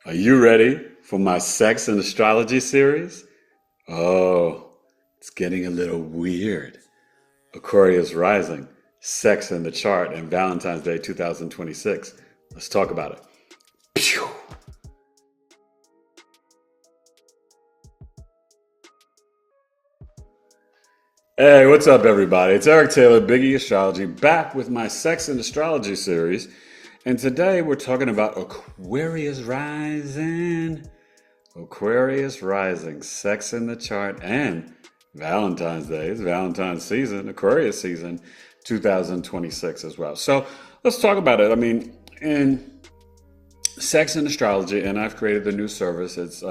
Are you ready for my Sex and Astrology series? Oh, it's getting a little weird. Aquarius Rising, Sex in the Chart, and Valentine's Day 2026. Let's talk about it. Pew! Hey, what's up, everybody? It's Eric Taylor, BigEAstro, back with my Sex and Astrology series. And today we're talking about Aquarius Rising. Aquarius Rising, Sex in the Chart, and Valentine's Day. It's Valentine's season, Aquarius season 2026 as well. So let's talk about it. I mean, in Sex and Astrology, and I've created the new service. It's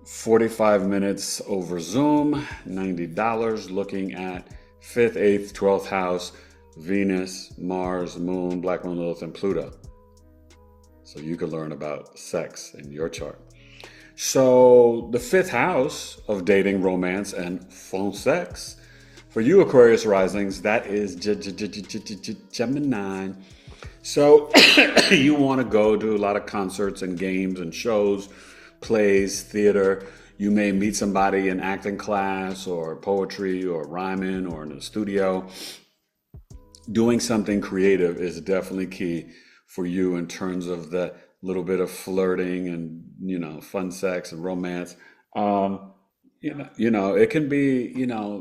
45 minutes over Zoom, $90, looking at 5th, 8th, 12th house, Venus, Mars, Moon, Black Moon, Lilith, and Pluto. So you can learn about sex in your chart. So the 5th house of dating, romance, and fun sex. For you Aquarius risings, that is Gemini. So you want to go do a lot of concerts and games and shows, plays, theater. You may meet somebody in acting class or poetry or rhyming or in a studio. Doing something creative is definitely key for you in terms of the little bit of flirting and, fun sex and romance. It can be,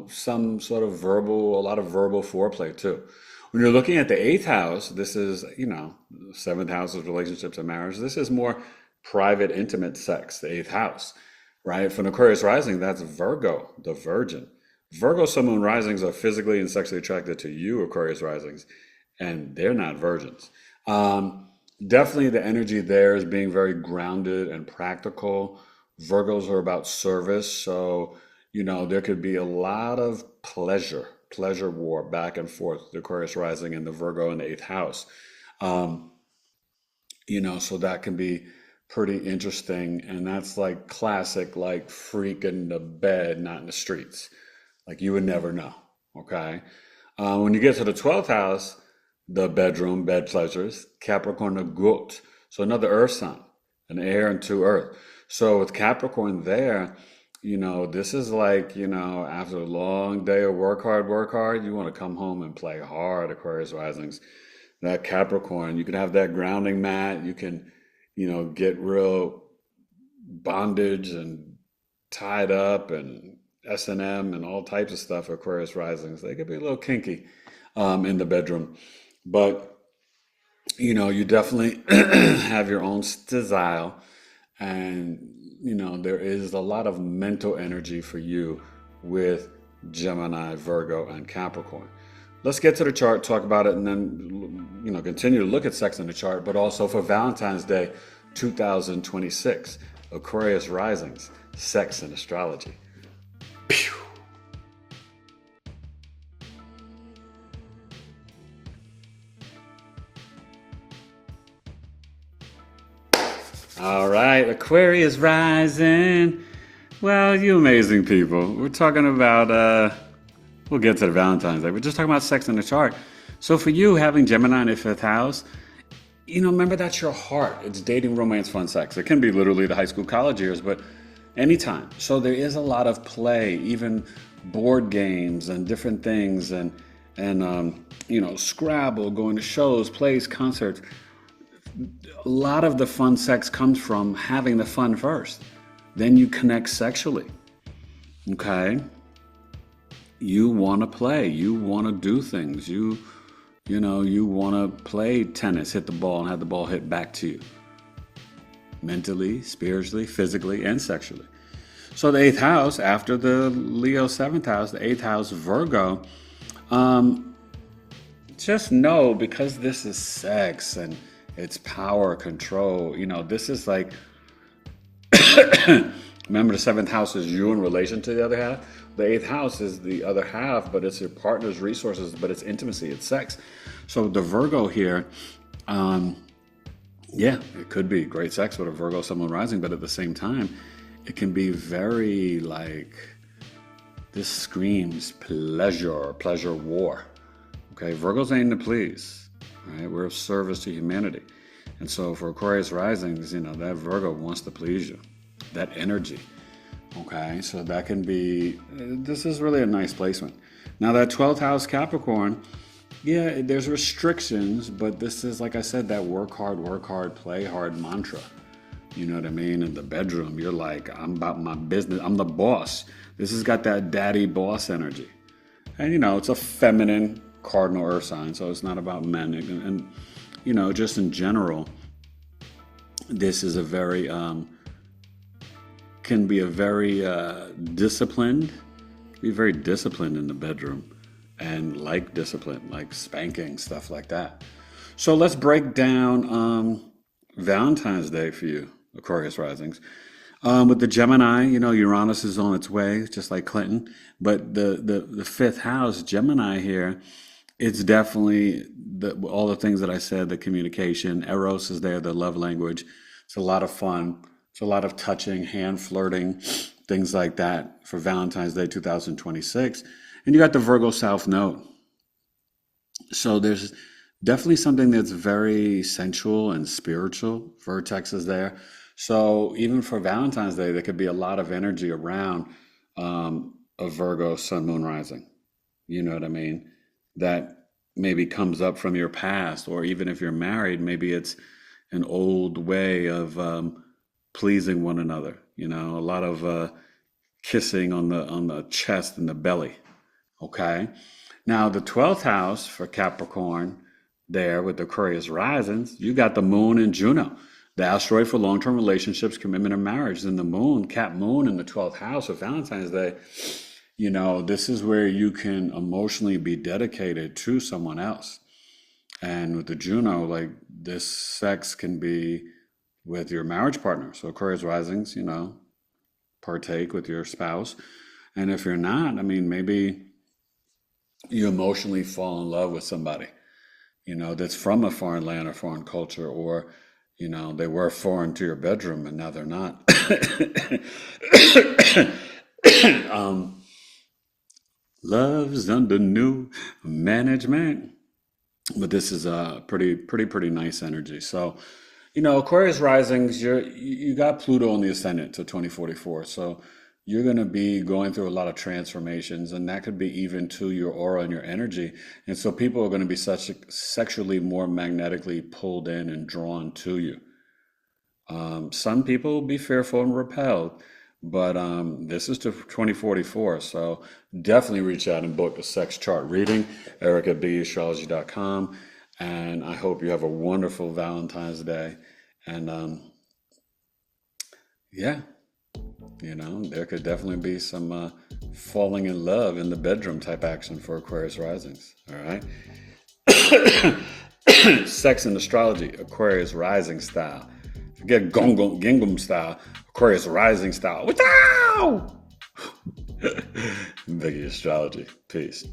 some sort of a lot of verbal foreplay too. When you're looking at the 8th house, this is, 7th house is relationships and marriage. This is more private, intimate sex, the 8th house, right? For an Aquarius rising, that's Virgo, the virgin. Virgo sun moon risings are physically and sexually attracted to you Aquarius risings, and they're not virgins. Definitely the energy there is being very grounded and practical. Virgos are about service, so, there could be a lot of pleasure war back and forth, the Aquarius rising and the Virgo in the 8th house. So that can be pretty interesting, and that's like classic, like freak in the bed, not in the streets. Like you would never know, okay? When you get to the 12th house, the bedroom, bed pleasures, Capricorn agut. So another earth sign, an air and 2 earth. So with Capricorn there, this is like, after a long day of work hard, you want to come home and play hard, Aquarius risings. That Capricorn, you can have that grounding mat, you can, get real bondage and tied up and S&M and all types of stuff for Aquarius risings. They could be a little kinky in the bedroom. But, you definitely have your own style. And, there is a lot of mental energy for you with Gemini, Virgo, and Capricorn. Let's get to the chart, talk about it, and then, continue to look at sex in the chart, but also for Valentine's Day 2026, Aquarius risings, sex and astrology. Pew. All right, Aquarius rising. Well, you amazing people. We're talking about, we'll get to the Valentine's Day. We're just talking about sex in the chart. So for you, having Gemini in the 5th house, remember that's your heart. It's dating, romance, fun, sex. It can be literally the high school, college years, but anytime. So there is a lot of play, even board games and different things, and Scrabble, going to shows, plays, concerts. A lot of the fun sex comes from having the fun first. Then you connect sexually. Okay? You want to play. You want to do things. You want to play tennis, hit the ball, and have the ball hit back to you. Mentally, spiritually, physically, and sexually. So the 8th house, after the Leo 7th house, the 8th house, Virgo, just know, because this is sex and it's power, control, this is like, remember the 7th house is you in relation to the other half. The 8th house is the other half, but it's your partner's resources, but it's intimacy, it's sex. So the Virgo here, it could be great sex with a Virgo sun moon rising, but at the same time, it can be very like, this screams pleasure war. Okay, Virgo's aim to please, right? We're of service to humanity. And so for Aquarius risings, that Virgo wants to please you, that energy. Okay, so that can be, this is really a nice placement. Now that 12th house Capricorn, yeah, there's restrictions, but this is, like I said, that work hard, play hard mantra. You know what I mean? In the bedroom, you're like, I'm about my business. I'm the boss. This has got that daddy boss energy. And, it's a feminine cardinal earth sign, so it's not about men. And just in general, this is a very, can be a very disciplined, be very disciplined in the bedroom and like discipline, like spanking, stuff like that. So let's break down Valentine's Day for you, Aquarius risings. With the Gemini, Uranus is on its way, just like Clinton. But the fifth house, Gemini here, it's definitely all the things that I said, the communication. Eros is there, the love language. It's a lot of fun. It's a lot of touching, hand flirting, things like that for Valentine's Day 2026. And you got the Virgo South Node. So there's definitely something that's very sensual and spiritual. Vertex is there. So even for Valentine's Day, there could be a lot of energy around a Virgo Sun Moon rising. You know what I mean? That maybe comes up from your past, or even if you're married, maybe it's an old way of pleasing one another. A lot of kissing on the chest and the belly. Okay. Now the 12th house for Capricorn there with the Aquarius risings, you got the moon and Juno, the asteroid for long-term relationships, commitment, and marriage. And the moon, Cap Moon in the 12th house of Valentine's Day, this is where you can emotionally be dedicated to someone else. And with the Juno, like this sex can be with your marriage partner. So Aquarius risings, partake with your spouse. And if you're not, maybe you emotionally fall in love with somebody, that's from a foreign land or foreign culture, or, they were foreign to your bedroom and now they're not. Love's under new management. But this is a pretty nice energy. So, Aquarius risings, you got Pluto on the ascendant to 2044. So you're going to be going through a lot of transformations, and that could be even to your aura and your energy. And so people are going to be sexually more magnetically pulled in and drawn to you. Some people will be fearful and repelled, but this is to 2044. So definitely reach out and book a sex chart reading, Eric at BigEAstrology.com. And I hope you have a wonderful Valentine's Day. And yeah. There could definitely be some falling in love in the bedroom type action for Aquarius risings. All right. Sex and astrology, Aquarius rising style. Forget Gingham style, Aquarius rising style. Wow! BigEAstrology. Peace.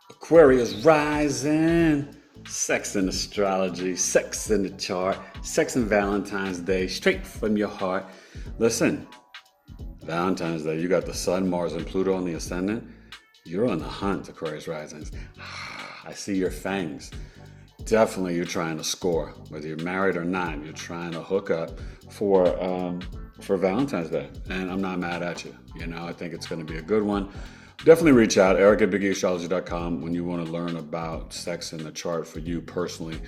Aquarius rising, sex and astrology, sex in the chart, sex and Valentine's Day, straight from your heart. Listen, Valentine's Day, you got the Sun, Mars, and Pluto on the ascendant. You're on the hunt, Aquarius risings. I see your fangs. Definitely you're trying to score. Whether you're married or not, you're trying to hook up for Valentine's Day. And I'm not mad at you. I think it's going to be a good one. Definitely reach out, Eric at BigEAstrology.com, when you want to learn about sex in the chart for you personally,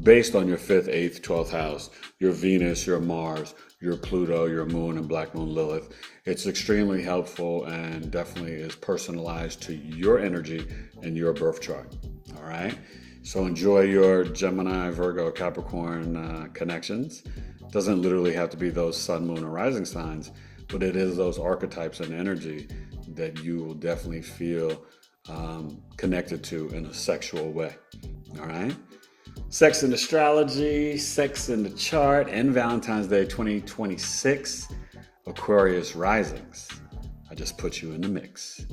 based on your 5th, 8th, 12th house, your Venus, your Mars, your Pluto, your Moon, and Black Moon Lilith. It's extremely helpful and definitely is personalized to your energy and your birth chart. All right? So enjoy your Gemini, Virgo, Capricorn connections. It doesn't literally have to be those sun, moon, and rising signs, but it is those archetypes and energy that you will definitely feel connected to in a sexual way. All right? Sex and astrology, sex in the chart, and Valentine's Day 2026, Aquarius risings. I just put you in the mix.